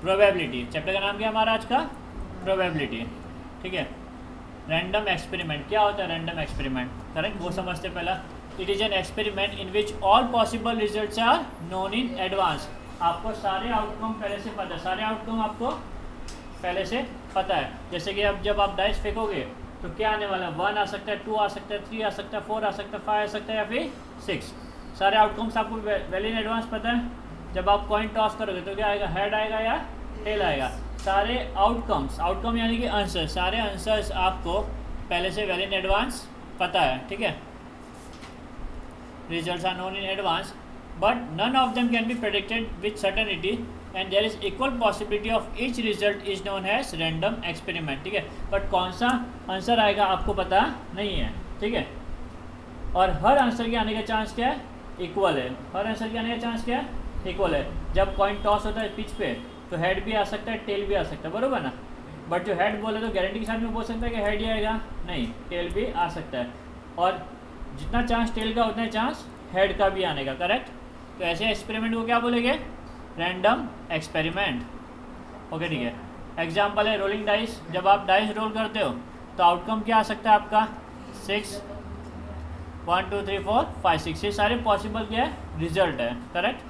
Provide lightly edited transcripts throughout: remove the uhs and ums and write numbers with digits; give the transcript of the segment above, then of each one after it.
Probability. Chapter का नाम क्या हमारा आज का? प्रोबेबिलिटी। ठीक है। रैंडम एक्सपेरिमेंट क्या होता है? रैंडम एक्सपेरिमेंट, करेक्ट, वो समझते पहला। It is an experiment in which all possible results are known in advance. आपको सारे आउटकम पहले से पता है, सारे आउटकम आपको पहले से पता है। जैसे कि अब जब आप डाइस फेंकोगे तो क्या आने वाला है? 1 आ सकता है, 2 आ सकता है, 3 आ सकता है, 4 आ सकता है, 5 आ सकता है या फिर 6। सारे आउटकम्स आपको वेल इन एडवांस पता है। जब आप कॉइन टॉस करोगे तो क्या आएगा? हेड आएगा या टेल आएगा। सारे आउटकम्स, आउटकम यानी कि आंसर, सारे आंसर्स आपको पहले से वेल इन एडवांस पता है। ठीक है। Results are known in advance but none of them can be predicted with certainty and there is equal possibility of each result is known as random experiment. ठीक है। But कौन सा answer आएगा आपको पता नहीं है। ठीक है। और हर आंसर के आने का चांस क्या है? इक्वल है। हर आंसर के आने का चांस क्या है? इक्वल है। जब कॉइन टॉस होता है पिच पे तो हेड भी आ सकता है, टेल भी आ सकता है, बरोबर ना। बट जो हेड बोले तो गारंटी के साथ में बोल सकता है कि हेड ही आएगा? नहीं, टेल भी आ सकता है। और जितना चांस टेल का उतना चांस हेड का भी आने का, करेक्ट। तो ऐसे एक्सपेरिमेंट को क्या बोलेंगे? Random experiment. ओके, ठीक है। एग्जाम्पल है रोलिंग डाइस। जब आप डाइस रोल करते हो तो आउटकम क्या आ सकता है आपका? 6, 1 2 3 4 5 6। ये सारे पॉसिबल क्या है? रिजल्ट है, करेक्ट।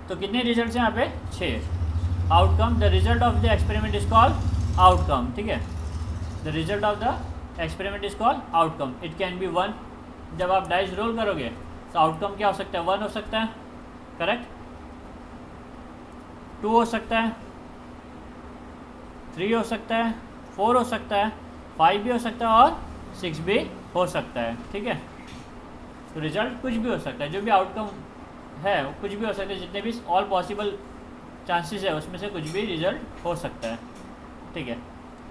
तो कितने रिजल्ट हैं यहाँ पे? 6 outcome. The result of the experiment is called outcome. ठीक है। The result of the experiment is called outcome. It can be 1। जब आप डाइस रोल करोगे तो आउटकम क्या हो सकता है? 1 हो सकता है, करेक्ट। 2 हो सकता है, 3 हो सकता है, 4 हो सकता है, 5 भी हो सकता है और 6 भी हो सकता है। ठीक है। तो रिजल्ट कुछ भी हो सकता है, जो भी आउटकम है वो कुछ भी हो सकता है। जितने भी ऑल पॉसिबल चांसेस है उसमें से कुछ भी रिजल्ट हो सकता है। ठीक है।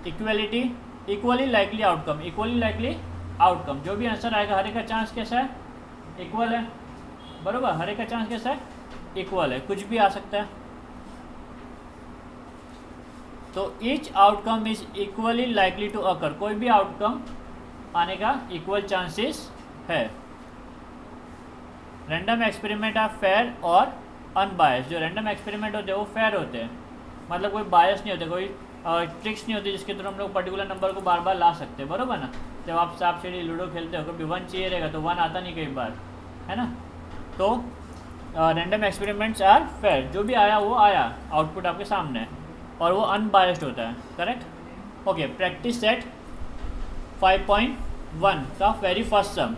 Equality, equally likely outcome. Equally likely outcome, जो भी आंसर आएगा हर एक का चांस कैसा है? इक्वल है, बरोबर। हर एक का चांस कैसा है? इक्वल है, कुछ भी आ सकता है। तो each outcome is equally likely to occur. कोई भी आउटकम आने का इक्वल चांसेस है। रैंडम एक्सपेरिमेंट आर फेयर और अनबायस। जो रैंडम एक्सपेरिमेंट होते हैं वो फेयर होते हैं, मतलब कोई बायस नहीं होते, कोई ट्रिक्स नहीं होती जिसके थ्रू हम लोग पर्टिकुलर नंबर को बार बार ला सकते हैं, बरोबर ना। जब आप सांप सीढ़ी लूडो खेलते हो कभी 1 चाहिए रहेगा तो 1 आता नहीं कई बार, है ना। तो रैंडम एक्सपेरिमेंट्स आर फेयर। जो भी आया वो आया, आउटपुट आपके सामने है और वो अनबायस्ड होता है, करेक्ट। ओके, प्रैक्टिस सेट 5.1 का very first sum.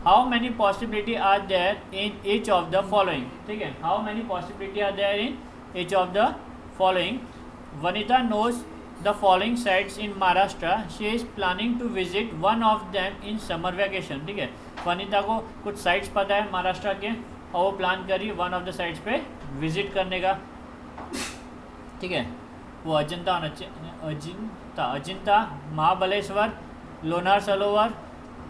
How many possibility are there in each of the following. ठीक है। How many possibility are there in each of the following. Vanita knows the following sites in Maharashtra. She is planning to visit one of them in summer vacation. ठीक है। वनिता को कुछ sites पता है महाराष्ट्र के और वो प्लान करी वन ऑफ द साइट्स पे विजिट करने का। ठीक है। वो Ajanta, Mahabaleshwar, Lonar Sarovar,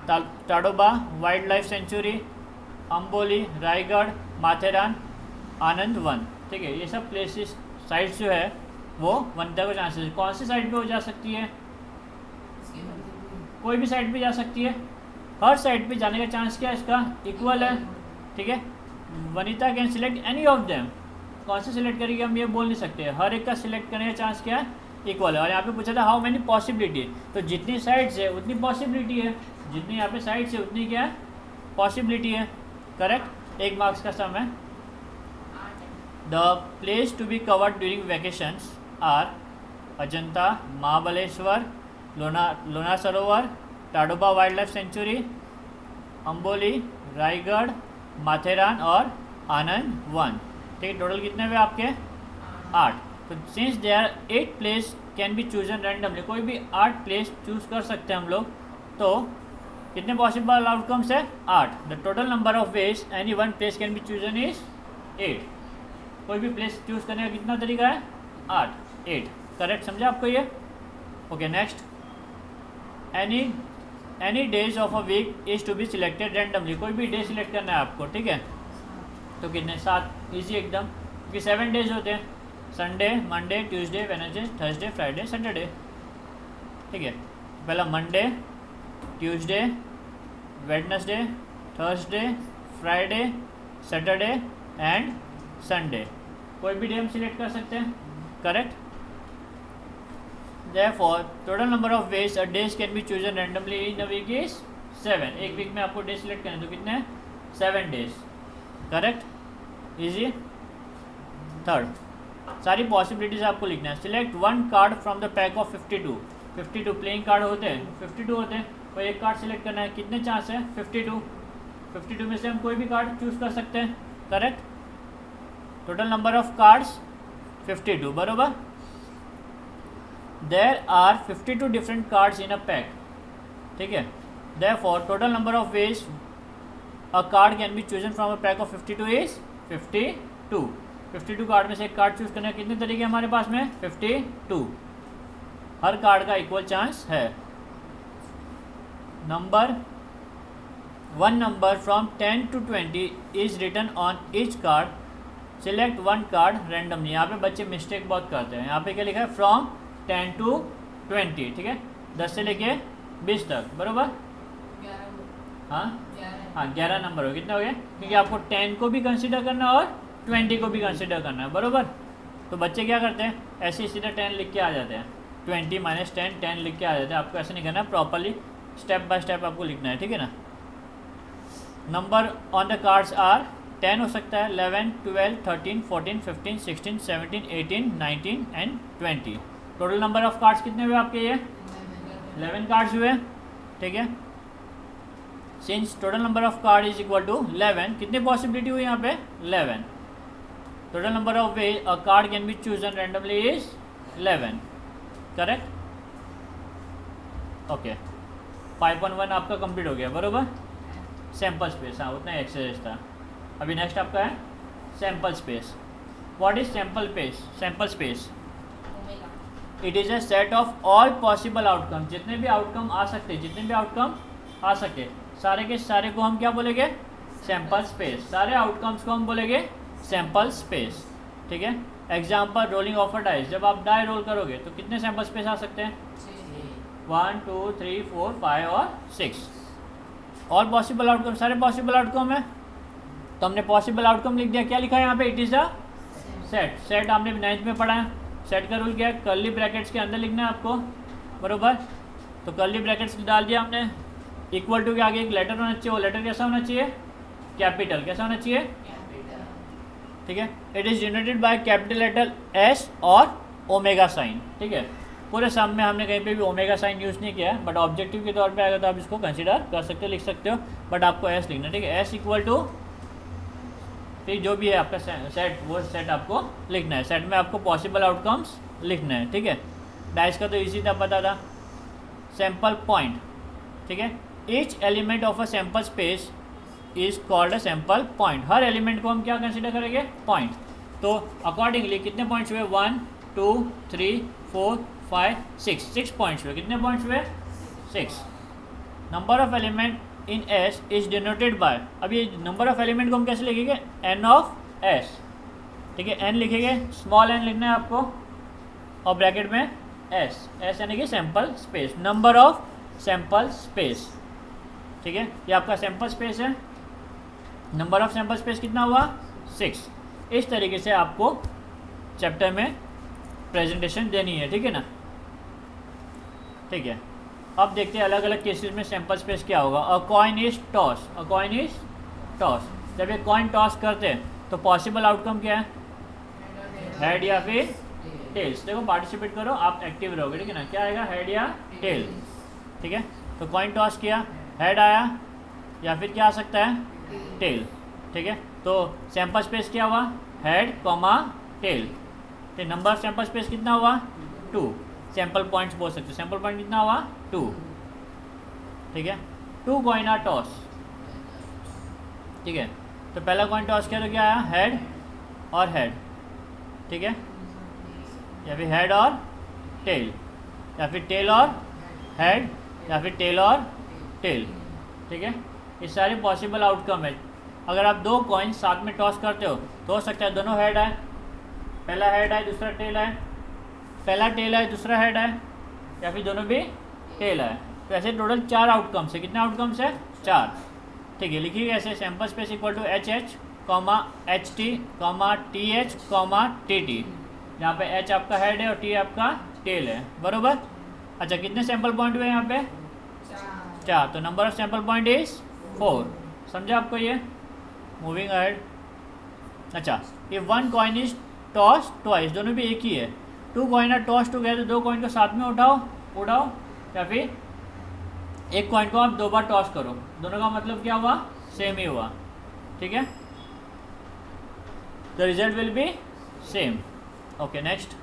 Tadoba wildlife sanctuary, Amboli, Raigad, Matheran, Anand Van. ठीक है। ये सब प्लेसेस, साइट्स जो है वो वनिता को चांसेस। कौन सी साइट पे वो जा सकती है? कोई भी साइट पे जा सकती है। हर साइट पे जाने का चांस क्या है इसका? इक्वल है। ठीक है। Vanita can select any of them. कौन से सिलेक्ट करेगी हम ये बोल नहीं सकते। हर एक का सिलेक्ट करने का चांस क्या है? इक्वल है। और यहाँ पे पूछा था हाउ मैनी पॉसिबिलिटी, तो जितनी साइड्स है उतनी पॉसिबिलिटी है। जितनी यहाँ पे साइड्स है उतनी क्या है? पॉसिबिलिटी है, करेक्ट। 1 मार्क्स का सम है। The place to be covered during vacations are Ajanta, Mahabaleshwar, Lonar Sarovar, Tadoba wildlife sanctuary, Amboli, Raigad, Matheran और आनंद वन। ठीक है। टोटल कितने हुए आपके? 8। तो since they are 8 place can be chosen randomly. कोई भी 8 प्लेस चूज कर सकते हैं हम लोग। तो कितने पॉसिबल आउटकम्स है? 8। The total number of ways any one place can be chosen is 8। कोई भी प्लेस चूज करने का कितना तरीका है? 8। करेक्ट, समझा आपको ये? Okay, next. Any days of a week is to be selected randomly. कोई भी डे सिलेक्ट करना है आपको। ठीक है। तो कितने? 7। ईजी एकदम, क्योंकि 7 डेज होते हैं। Sunday, Monday, Tuesday, Wednesday, Thursday, Friday, Saturday. ठीक है। पहला Monday, Tuesday, Wednesday, Thursday, Friday, Saturday and Sunday. कोई भी डे हम सिलेक्ट कर सकते हैं, correct. Therefore, total number of ways a days can be chosen randomly in a week is 7. एक वीक में आपको डे सिलेक्ट करने तो कितने हैं? 7 डेज, करेक्ट, इजी। थर्ड, सारी पॉसिबिलिटीज आपको लिखना है। Select one card from the pack of 52 playing card होते हैं, 52 होते हैं, कोई एक कार्ड सिलेक्ट करना है। कितने चांस है? 52 में से हम कोई भी कार्ड चूज कर सकते हैं, correct. Total number of cards 52, बरोबर। There are 52 different cards in a pack, ठीक है। Therefore, total number of ways a card can be chosen from a pack of 52 is 52. 52 card में से एक कार्ड चूज करने के कितने तरीके हमारे पास में? 52। हर कार्ड का इक्वल चांस है। One number from 10 to 20 is written on each card. Select one card randomly. यहाँ पे बच्चे मिस्टेक बहुत करते हैं। यहाँ पे क्या लिखा है? फ्रॉम 10 to 20, ठीक है, 10 से लेके 20 तक, बरोबर। हाँ 11 नंबर हो, कितने हो गए? क्योंकि आपको 10 को भी कंसिडर करना है और 20 को भी कंसिडर करना है, बरोबर। तो बच्चे क्या करते हैं? ऐसे ही सीधा 10 लिख के आ जाते हैं, 20 - 10 10 लिख के आ जाते हैं। आपको ऐसे नहीं करना, प्रॉपरली स्टेप बाय स्टेप आपको लिखना है, ठीक है ना। Number on the cards are 10 हो सकता है, 11, 12, 13, 14, 15, 16, 17, 18, 19 and 20। Total number of cards कितने हुए आपके? ये 11 कार्ड्स हुए, ठीक है। Since total number of card is equal to 11, कितनी पॉसिबिलिटी हुई यहाँ पे? 11। Total number of way a card can be chosen randomly is 11, correct. Okay, 5.1 आपका कंप्लीट हो गया, बरोबर। सैम्पल स्पेस, हाँ उतना एक्सरसाइज था। अभी नेक्स्ट आपका है sample space. What is sample space? It is a set of all possible outcome. जितने भी आउटकम आ सकते, सारे के सारे को हम क्या बोलेंगे? Sample space. सारे आउटकम्स को हम बोलेंगे सैम्पल स्पेस, ठीक है। Example, rolling of a dice. जब आप डाई रोल करोगे तो कितने सैम्पल स्पेस आ सकते हैं? 1, 2, 3, 4, 5 और 6। ऑल पॉसिबल आउटकम, सारे पॉसिबल आउटकम है, तो हमने पॉसिबल आउटकम लिख दिया। क्या लिखा है यहाँ पे? इट इज़ अ सेट आपने 9th में पढ़ा है। सेट का रूल क्या है? कर्ली ब्रैकेट्स के अंदर लिखना है आपको, बरोबर। तो कर्ली ब्रैकेट्स डाल दिया हमने। इक्वल टू के आगे एक लेटर होना चाहिए। वो लेटर कैसा होना चाहिए? कैपिटल। कैसा होना चाहिए? ठीक है। It is generated by capital letter S और ओमेगा साइन, ठीक है। पूरे सम में हमने कहीं पे भी ओमेगा साइन यूज़ नहीं किया है, बट ऑब्जेक्टिव के तौर पे आएगा तो आप इसको कंसिडर कर सकते हो, लिख सकते हो, बट आपको एस लिखना, ठीक है। एस इक्वल टू फिर जो भी है आपका सेट, वो सेट आपको लिखना है। सेट में आपको पॉसिबल आउटकम्स लिखना है, ठीक है। डाइस का तो इजी था, पता था। सैम्पल पॉइंट, ठीक है। Each element of a sample space is called a sample point. Her element को हम क्या कंसिडर करेंगे? पॉइंट। तो अकॉर्डिंगली कितने पॉइंट्स हुए? 1, 2, 3, 4, 5, 6 पॉइंट्स हुए। कितने पॉइंट्स हुए? 6। Number of element in S is denoted by, अब ये नंबर ऑफ एलिमेंट को हम कैसे लिखेंगे? एन ऑफ एस, ठीक है। एन लिखेंगे, स्मॉल एन लिखना है आपको, और ब्रैकेट में एस, एस यानी कि sample space, number of sample space, ठीक है। ये आपका सैम्पल स्पेस है। नंबर ऑफ सैम्पल स्पेस कितना हुआ? 6। इस तरीके से आपको चैप्टर में प्रेजेंटेशन देनी है, ठीक है ना, ठीक है। अब देखते हैं अलग अलग केसेस में सैम्पल स्पेस क्या होगा। अ coin is toss, a coin is toss. जब ये कॉइन टॉस करते हैं तो पॉसिबल आउटकम क्या है? हेड या फिर टेल्स। देखो पार्टिसिपेट करो, आप एक्टिव रहोगे, ठीक है ना। क्या आएगा? हेड या टेल, ठीक है। तो कॉइन टॉस किया, हेड आया, या फिर क्या आ सकता है? टेल, ठीक है। तो सैम्पल स्पेस क्या हुआ? Head comma tail. तो नंबर ऑफ सैम्पल स्पेस कितना हुआ? 2। सैम्पल पॉइंट्स बोल सकते हो। सैम्पल पॉइंट कितना हुआ? 2, ठीक है। 2 कॉइन आर टॉस, ठीक है। तो पहला कॉइन टॉस किया तो क्या आया? हेड और हेड, ठीक है, या फिर हेड और टेल, या फिर टेल और हेड, या फिर टेल और टेल, ठीक है। ये सारे पॉसिबल आउटकम है। अगर आप 2 कॉइन साथ में टॉस करते हो तो हो सकता है दोनों हेड आए, पहला हेड आए दूसरा टेल आए, पहला टेल आए दूसरा हेड आए, या फिर दोनों भी टेल आए। तो ऐसे टोटल 4 आउटकम्स है। कितने आउटकम्स है? 4, ठीक है। लिखिए ऐसे, sample space equal to H H comma H T comma T H comma T T, यहाँ पे एच आपका हेड है और टी आपका टेल है, बरोबर। अच्छा कितने सैंपल पॉइंट हुए यहाँ पे? 4। तो number of sample point is 4। समझा आपको ये? Moving ahead. अच्छा ये 1 कॉइन इज टॉस ट्वाइस, दोनों भी एक ही है। 2 coin are toss together, 2 coin को साथ में उड़ाओ, या फिर एक कॉइन को आप 2 बार टॉस करो, दोनों का मतलब क्या हुआ? सेम ही हुआ, ठीक है। The result will be same. Okay next,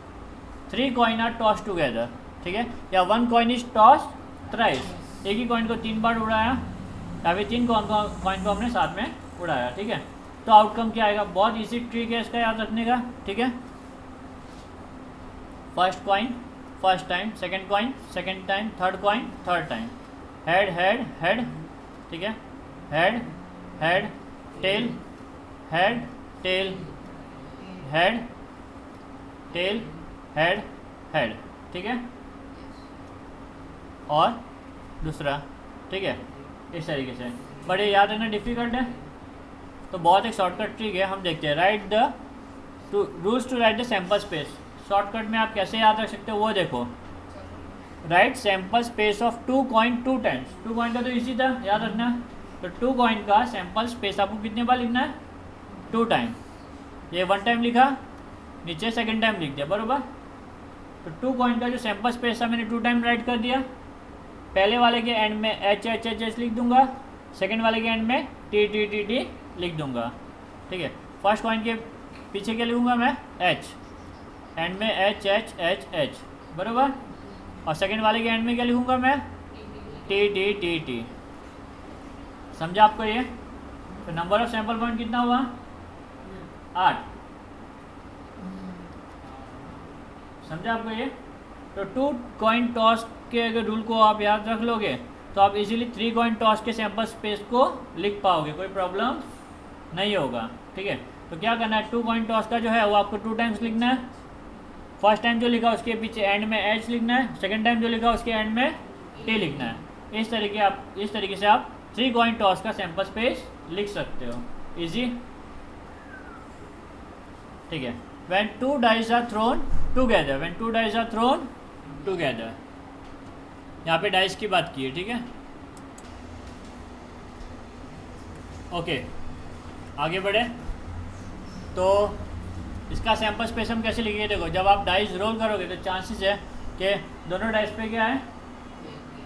3 coin are toss together, ठीक है, या 1 कॉइन इज टॉस थ्राइस, एक ही कॉइन को 3 बार उड़ाया, या फिर 3 कॉइन को हमने साथ में उड़ाया, ठीक है। तो आउटकम क्या आएगा? बहुत इजी ट्रिक है इसका याद रखने का, ठीक है। First coin first time, second coin second time, third coin third time, head head head, ठीक है, head head tail, head tail head tail head head, ठीक है। और दूसरा, ठीक है, इस तरीके से। बट ये याद रखना डिफिकल्ट है, तो बहुत एक शॉर्टकट ट्रिक है, हम देखते हैं। Write the rules to write the sample space. Shortcut में आप कैसे याद रख सकते हो वो देखो। Write sample space of 2 coin 2 times. 2 coin का तो इजी था, याद रखना। तो 2 कॉइन का सैंपल स्पेस आपको कितने बार लिखना है? 2 टाइम। ये 1 टाइम लिखा, नीचे सेकंड टाइम लिख दिया, बरोबर। तो 2 कॉइन का जो सैंपल स्पेस था मैंने 2 टाइम राइट कर दिया। पहले वाले के एंड में एच एच एच एच लिख दूंगा, सेकंड वाले के एंड में टी टी टी टी लिख दूंगा, ठीक है। फर्स्ट कॉइन के पीछे क्या लिखूंगा मैं? एच, एंड में एच एच एच एच, बरोबर। और सेकंड वाले के एंड में क्या लिखूंगा मैं? T T T T. समझा आपको ये? तो नंबर ऑफ सैंपल पॉइंट कितना हुआ? 8। समझा आपको ये? तो 2 कॉइन टॉस के अगर रूल को आप याद रख लोगे तो आप इजीली 3 कॉइन टॉस के सैंपल स्पेस को लिख पाओगे, कोई प्रॉब्लम नहीं होगा, ठीक है। तो क्या करना है? 2 कॉइन टॉस का जो है वो आपको 2 टाइम्स लिखना है। फर्स्ट टाइम जो लिखा उसके पीछे एंड में एच लिखना है, सेकंड टाइम जो लिखा उसके एंड में टी लिखना है। इस तरीके से आप 3 कॉइन टॉस का सैंपल स्पेस लिख सकते हो, इजी, ठीक है। When 2 dice are thrown together, when 2 dice are thrown together, यहाँ पे डाइस की बात की है, ठीक है। ओके आगे बढ़े। तो इसका सैंपल स्पेस हम कैसे लिखेंगे? देखो जब आप डाइस रोल करोगे तो चांसेस है कि दोनों डाइस पे क्या है?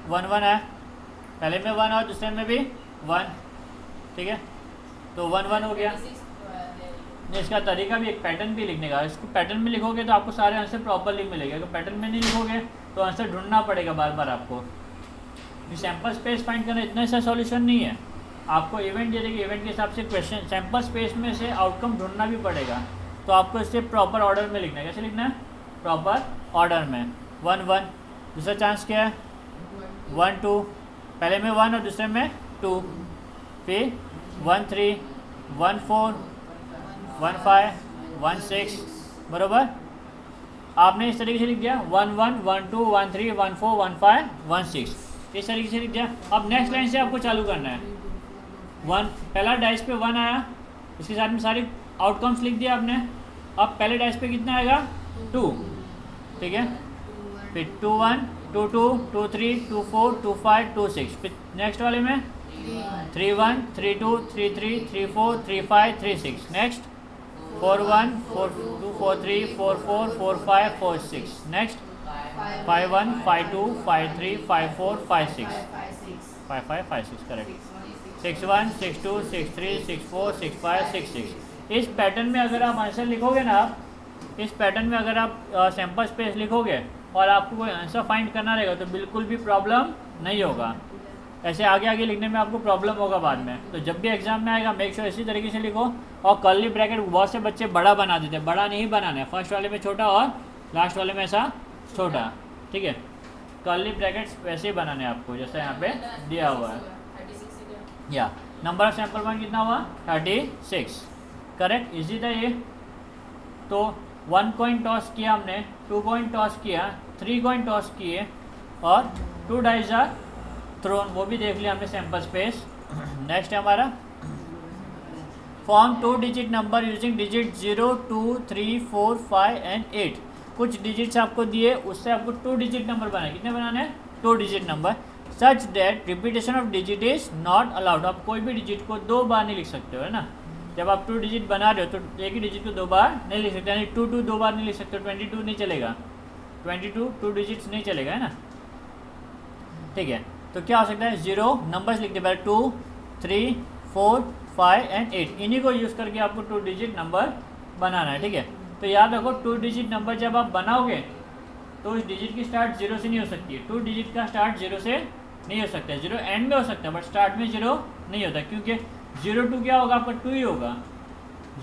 1 1 है, पहले में 1 और दूसरे में भी 1, ठीक है। तो 1 1 हो गया। नहीं, इसका तरीका भी एक पैटर्न भी लिखने का। इसको पैटर्न में लिखोगे तो आपको सारे आंसर प्रॉपरली मिलेंगे। अगर पैटर्न में नहीं लिखोगे तो आंसर ढूंढना पड़ेगा बार बार आपको। ये सैंपल स्पेस फाइंड करना इतना सा सॉल्यूशन नहीं है, आपको इवेंट दे देगी, इवेंट के हिसाब से क्वेश्चन सैंपल स्पेस में से आउटकम ढूंढना भी पड़ेगा। तो आपको इससे प्रॉपर ऑर्डर में लिखना है। कैसे लिखना है? प्रॉपर ऑर्डर में। 1 1, दूसरा चांस क्या है? 1 2, पहले में 1 और दूसरे में 2, फिर 1 3 1 4 1 5 1 6, बरोबर। आपने इस तरीके से लिख दिया 1 1 1 2 1 3 1 4 1 5 1 6, इस तरीके से लिख दिया। अब नेक्स्ट लाइन से आपको चालू करना है। 1 पहला डाइस पे 1 आया, इसके साथ में सारी आउटकम्स लिख दिया आपने। अब पहले डाइस पे कितना आएगा? 2, ठीक है। फिर 2 1 2 2 2 3 2 4 2 5 2 6, फिर नेक्स्ट वाले में 3 1 3 2 3 3 3 4 3 5 3 6, नेक्स्ट 4 1 4 2 4 3 4 4 4 5 4 6, नेक्स्ट 5 1 5 2 5 3 5 4 5 6 5 5 5 6, करेक्ट। 6 1 6 2 6 3 6 4 6 5 6 6। इस पैटर्न में अगर आप आंसर लिखोगे ना, आप इस पैटर्न में अगर आप सैंपल स्पेस लिखोगे और आपको कोई आंसर फाइंड करना रहेगा तो बिल्कुल भी प्रॉब्लम नहीं होगा। ऐसे आगे आगे लिखने में आपको प्रॉब्लम होगा बाद में। तो जब भी एग्जाम में आएगा मेक श्योर इसी तरीके से लिखो। और कर्ली ब्रैकेट बहुत से बच्चे बड़ा बना देते हैं, बड़ा नहीं बनाना है। फर्स्ट वाले में छोटा और लास्ट वाले में ऐसा छोटा, ठीक है। कर्ली ब्रैकेट्स वैसे ही बनाने हैं आपको जैसा यहाँ पे दिया हुआ है। या नंबर ऑफ सैंपल पॉइंट कितना हुआ? 36, करेक्ट, इजी था ये। तो 1 कॉइन टॉस किया हमने, 2 कॉइन टॉस किया, 3 कॉइन टॉस किए और 2 डाइस आर थ्रोन, वो भी देख लिया हमने सैंपल स्पेस। नेक्स्ट है हमारा form 2 digit number using digit 0, 2, 3, 4, 5 and 8। कुछ डिजिट्स आपको दिए, उससे आपको 2 डिजिट नंबर बनाए। कितने बनाने हैं? 2 digit number. Such that repetition of digit is not allowed. आप कोई भी डिजिट को 2 बार नहीं लिख सकते हो, है ना। जब आप 2 डिजिट बना रहे हो तो एक ही डिजिट को 2 बार नहीं लिख सकते, यानी 2 2 बार नहीं लिख सकते। 22 नहीं चलेगा, 22 2 डिजिट्स नहीं चलेगा, है ना। ठीक है, तो क्या हो सकता है? 0 नंबर्स लिख दे पहले, 2, 3, 4, 5 एंड 8। इन्हीं को यूज़ करके आपको 2 डिजिट नंबर बनाना है। ठीक है, तो याद रखो 2 डिजिट नंबर जब आप बनाओगे तो इस डिजिट की स्टार्ट 0 से नहीं हो सकती है। 2 डिजिट का स्टार्ट 0 से नहीं हो सकता है। 0 एंड में हो सकता है बट स्टार्ट में 0 नहीं होता, क्योंकि 0 2 क्या होगा आपका? 2 ही होगा।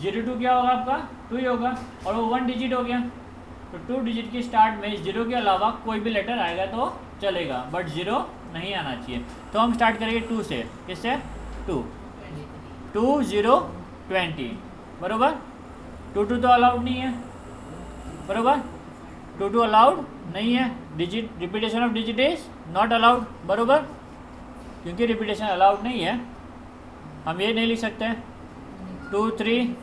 0 2 क्या होगा आपका? 2 ही होगा, और वो 1 डिजिट हो गया। तो 2 डिजिट की स्टार्ट में 0 के अलावा कोई भी लेटर आएगा तो चलेगा, बट 0 नहीं आना चाहिए। तो हम स्टार्ट करेंगे 2 से। किससे? 2 2 0 20, बरोबर। 2 2 तो अलाउड नहीं है, बरोबर। 2 2 अलाउड नहीं है। Digit repetition of digit is not allowed, बरोबर। क्योंकि रिपीटेशन अलाउड नहीं है, हम ये नहीं लिख सकते। 2 3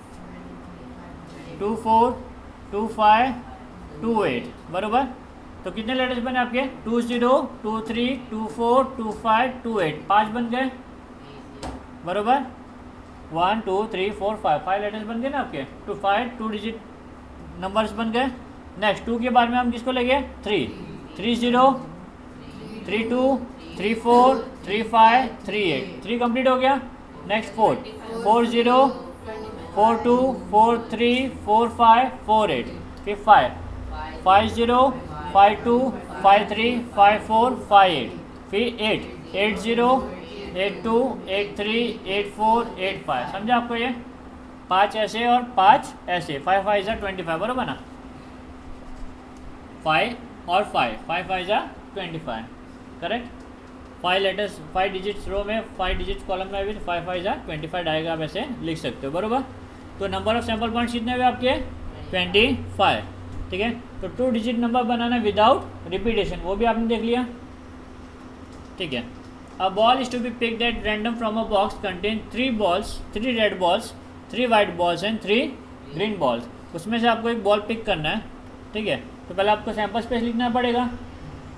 2 4 2 5 2 8, बरोबर। तो कितने लेटर्स बने आपके? 2 0 2 3 2 4 2 5 2 8, 5 बन गए, बरोबर। 1 2 3 4 5 लेटर्स बन गए ना आपके। 2 5 2 डिजिट नंबर्स बन गए। नेक्स्ट 2 के बाद में हम किसको लेंगे? 3 3 0 3 2 3 4 3 5 3 8, 3 कंप्लीट हो गया। नेक्स्ट 4 4 0 4 2 4 3 4 5 4 8, फिर 5 5 0 5 2 5 3 5 4 5 8, फिर 8 8 0 8 2 8 3 8 4 8 5। समझा आपको? ये 5 ऐसे और 5 ऐसे, 5 5 जा 25, बराबर ना। 5 और 5 5 5 जा 25, करेक्ट। 5 लेटर्स 5 डिजिट्स रो में, 5 डिजिट्स कॉलम में भी 5 5 जा 25 आएगा, आप ऐसे लिख सकते हो, बराबर। तो नंबर ऑफ सैम्पल पॉइंट्स कितने हुए आपके? 25, ठीक है। तो 2 डिजिट नंबर बनाना विदाउट रिपीटेशन, वो भी आपने देख लिया, ठीक है। A ball is to be picked at random from a box contain 3 balls, 3 red balls, 3 white balls and 3 green balls. उसमें से आपको एक बॉल पिक करना है, ठीक है। तो पहले आपको सैम्पल स्पेस लिखना पड़ेगा।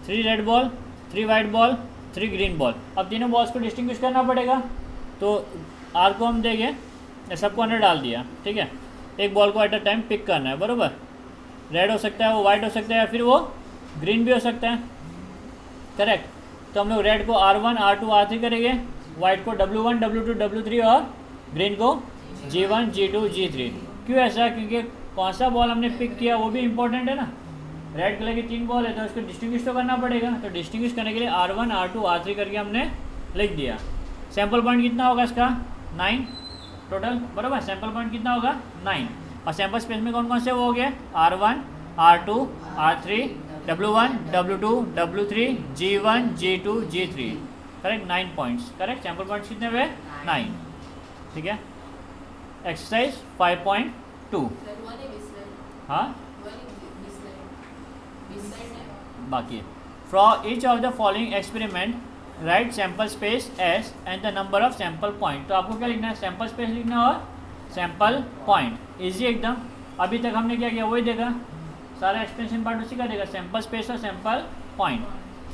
3 red ball, 3 white ball, 3 green ball. अब तीनों बॉल्स को डिस्टिंग्विश करना पड़ेगा, तो आर को हम देंगे, सबको अंदर डाल दिया, ठीक है। एक बॉल को एट अ टाइम पिक करना है, बराबर। रेड हो सकता है, वो वाइट हो सकता है, या फिर वो ग्रीन भी हो सकता है, करेक्ट। तो हम लोग रेड को R1 R2 R3 करेंगे, वाइट को W1 W2 W3 और ग्रीन को G1 G2 G3। क्यों ऐसा? क्योंकि कौन सा बॉल हमने पिक किया वो भी इंपॉर्टेंट है ना। रेड कलर की 3 बॉल है तो उसको डिस्टिंग्विश तो करना पड़ेगा, तो डिस्टिंग्विश करने के लिए R1 R2 R3 करके हमने लिख दिया। सैम्पल पॉइंट कितना होगा इसका? 9 टोटल, बराबर। सैम्पल पॉइंट कितना होगा? 9। और सैम्पल स्पेस में कौन कौन से वो हो गए? R1 R2 R3 W1 W2 W3 G1 G2 G3, correct. 9 points, correct. Sample points कितने हुए? 9, ठीक है। एक्सरसाइज 5.2, हाँ बाकी from each of the following experiment right sample space S and the number of sample point. तो आपको क्या लिखना है? सैम्पल स्पेस लिखना है और सैम्पल पॉइंट। इजी एकदम। अभी तक हमने क्या किया वही देखा, सारा एक्सपेंशन पार्ट उसी का देगा, सैम्पल स्पेस और सैम्पल पॉइंट।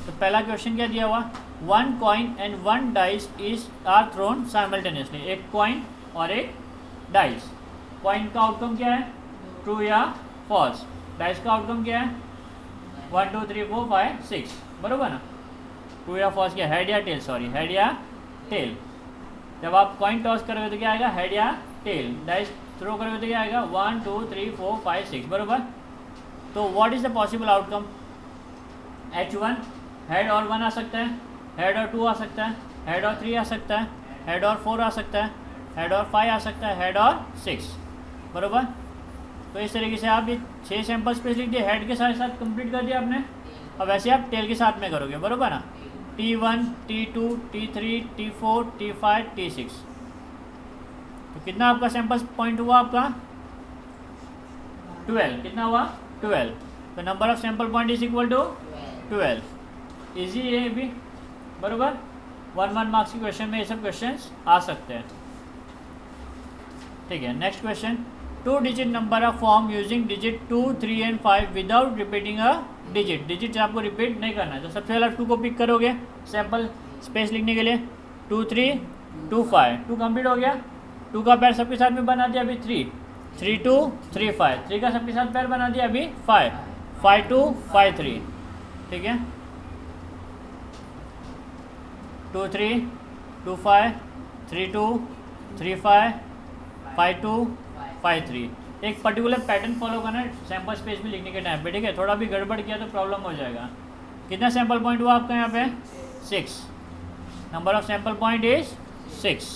तो पहला क्वेश्चन क्या दिया हुआ? 1 coin and 1 dice is are thrown simultaneously. एक कॉइन और एक डाइस। कॉइन का आउटकम क्या है? ट्रू या फॉल्स। डाइस का आउटकम क्या है? 1 2 3 4 5 6, बराबर ना। ट्रू या फॉल्स क्या? हेड या टेल, सॉरी हेड या टेल। जब आप कॉइन टॉस करोगे तो क्या आएगा? हेड या टेल। डाइस थ्रो करोगे तो क्या आएगा? 1 2 3 4 5 6, बराबर। तो what is the possible outcome? H1 head और 1 आ सकता है, हेड और 2 आ सकता है, हेड और 3 आ सकता है, हेड और 4 आ सकता है, हेड और 5 आ सकता है, हेड और 6, बराबर। तो इस तरीके से आप ये 6 सैम्पल स्पेस लिख दिए, हेड के साथ साथ कंप्लीट कर दिया आपने। अब वैसे आप टेल के साथ में करोगे, बराबर ना। T1 T2 T3 T4 T5 T6। तो कितना आपका सैम्पल पॉइंट हुआ? आपका 12। कितना हुआ? 12। तो number of sample point is equal to 12। Easy है भी, बराबर। 1 1 मार्क्स के क्वेश्चन में ये सब क्वेश्चंस आ सकते हैं। ठीक है। Next question, 2 digit number of form using digit 2, 3 and 5 without repeating a digit. Digit आपको रिपीट नहीं करना है, तो सबसे पहले 2 को पिक करोगे सैम्पल स्पेस लिखने के लिए, 2 3 2 5, 2 कंप्लीट हो गया। 2 का पैर सबके साथ में बना दिया अभी 3, 3 2 3 5, 3 का सबके साथ पैर बना दिया अभी 5, 5 2 5 3, ठीक है। 2 3 2 5 3 2 3 5 5 2 5 3। एक पर्टिकुलर पैटर्न फॉलो करना है सैम्पल स्पेस में लिखने के टाइम पे, ठीक है। थोड़ा भी गड़बड़ किया तो प्रॉब्लम हो जाएगा। कितना सैम्पल पॉइंट हुआ आपका यहाँ पे? 6। Number of sample point is 6।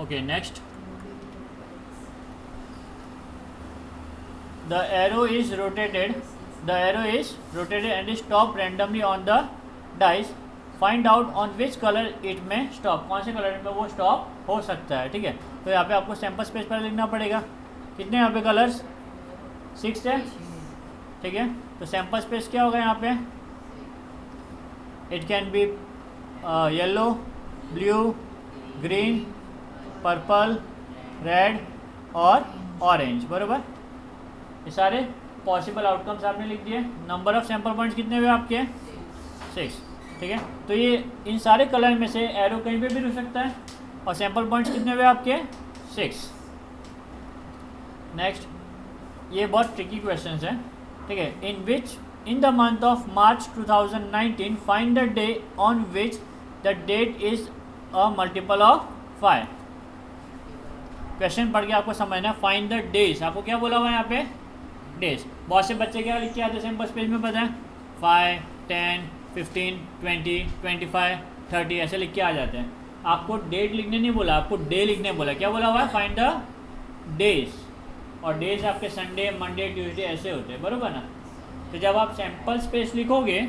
Okay, next, the arrow is rotated and is stopped randomly on the dice. Find out on which color it may stop. कौन से कलर में वो स्टॉप हो सकता है, ठीक है। तो यहाँ पे आपको सैम्पल स्पेस पर लिखना पड़ेगा। कितने यहाँ पे कलर्स? 6 है, ठीक है। तो सैम्पल स्पेस क्या होगा यहाँ पे? It can be yellow, blue, green, purple, red और ऑरेंज, बराबर। ये सारे पॉसिबल आउटकम्स आपने लिख दिए। नंबर ऑफ सैम्पल पॉइंट्स कितने हुए आपके? 6, ठीक है। तो ये इन सारे कलर में से एरो कहीं पे भी रुक सकता है, और सैम्पल पॉइंट्स कितने हुए आपके? 6। नेक्स्ट, ये बहुत ट्रिकी क्वेश्चंस हैं, ठीक है। In the month of March 2019 find the day on which the date is a multiple of 5। Question पढ़ के आपको समझना है। फाइंड द डेज, आपको क्या बोला हुआ है यहाँ पे? डेज। बहुत से बच्चे क्या लिख के आते हैं सैम्पल पेज में, पता है? 5 10 15 20 25 30 ऐसे लिख के आ जाते हैं। आपको डेट लिखने नहीं बोला, आपको डे लिखने बोला। क्या बोला हुआ है? Find the days. और डेज आपके संडे, मंडे, ट्यूसडे ऐसे होते हैं, बरोबर ना। तो जब आप सैम्पल स्पेस लिखोगे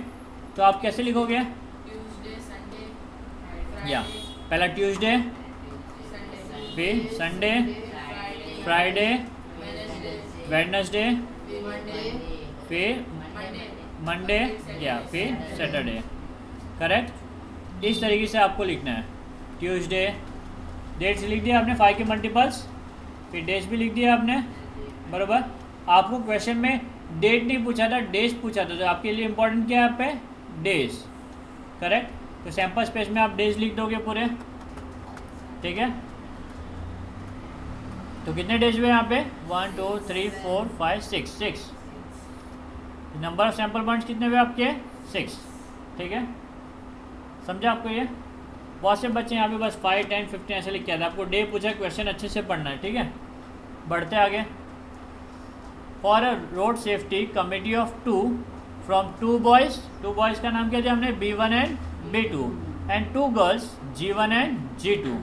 तो आप कैसे लिखोगे? ट्यूसडे, संडे, या पहला ट्यूसडे, फिर संडे, फ्राइडे, वेडनेसडे, फिर मंडे, या फिर सैटरडे, करेक्ट। इस तरीके से आपको लिखना है। ट्यूसडे, डेट्स लिख दिया आपने, 5 के मल्टीपल्स, फिर डेज भी लिख दिया आपने, बराबर। आपको क्वेश्चन में डेट नहीं पूछा था, डेज पूछा था, तो आपके लिए इंपॉर्टेंट क्या है यहाँ पे? Days, correct. तो सैम्पल स्पेस में आप डेज लिख दोगे पूरे, ठीक है। तो कितने डेज हुए यहाँ पे? 1 2 3 4 5 6। नंबर ऑफ सैम्पल पॉइंट्स कितने हुए आपके? 6, ठीक है। समझा आपको ये? बहुत से बच्चे यहाँ पे बस 5 10 15 ऐसे लिख के आते हैं। आपको डे पूछा, क्वेश्चन अच्छे से पढ़ना है, ठीक है। बढ़ते आगे। For a road safety committee of 2 from 2 boys का नाम क्या दिया हमने? B1 and B2 and 2 girls G1 and G2,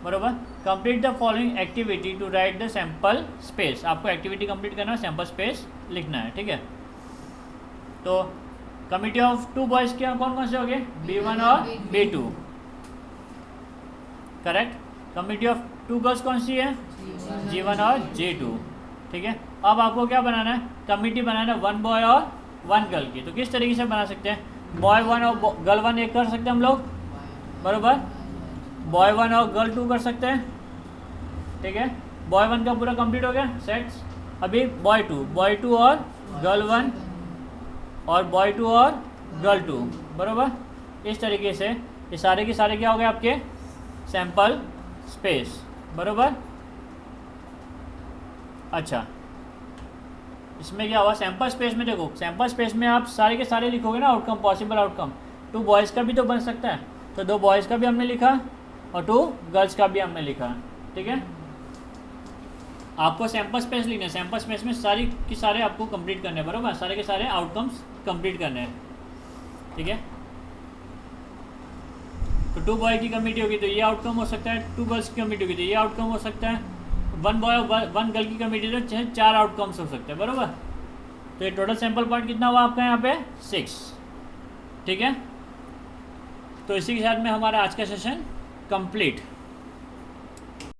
बराबर। Complete the following activity to write the sample space. आपको एक्टिविटी कंप्लीट करना है, सैम्पल स्पेस लिखना है, ठीक है। तो कमिटी ऑफ 2 बॉयज़ क्या कौन कौन से हो गए? B1 और B2, correct. Committee of 2 girls कौन सी है? G1 और G2, ठीक है। अब आपको क्या बनाना है? कमिटी बनाना है 1 बॉय और 1 गर्ल की। तो किस तरीके से बना सकते हैं? बॉय 1 और गर्ल 1 एक कर सकते हैं हम लोग, बराबर। बॉय 1 और गर्ल 2 कर सकते हैं, ठीक है। बॉय 1 का पूरा कंप्लीट हो गया सेट्स। अभी बॉय 2 और गर्ल 1 और बॉय 2 और गर्ल 2, बराबर। इस तरीके से ये सारे के सारे क्या हो गए आपके? सैम्पल स्पेस, बराबर। अच्छा, इसमें क्या हुआ? सैम्पल स्पेस में देखो, सैम्पल स्पेस में आप सारे के सारे लिखोगे ना आउटकम, पॉसिबल आउटकम। 2 बॉयज़ का भी तो बन सकता है, तो 2 बॉयज़ का भी हमने लिखा और 2 गर्ल्स का भी हमने लिखा, ठीक है। आपको सैम्पल स्पेस लिखना है, सैम्पल स्पेस में सारी की सारे आपको कंप्लीट करने हैं, बराबर। सारे के सारे आउटकम्स कंप्लीट करने हैं, ठीक है। तो 2 बॉय की कमिटी होगी तो ये आउटकम हो सकता है, 2 गर्ल्स की कमिटी होगी तो ये आउटकम हो सकता है, 1 बॉय और 1 गर्ल की कमिटी तो 4 आउटकम्स हो सकते हैं, बराबर। तो ये टोटल सैम्पल पॉइंट कितना हुआ आपका यहाँ पे? 6, ठीक है। तो इसी के साथ में हमारा आज का सेशन कंप्लीट।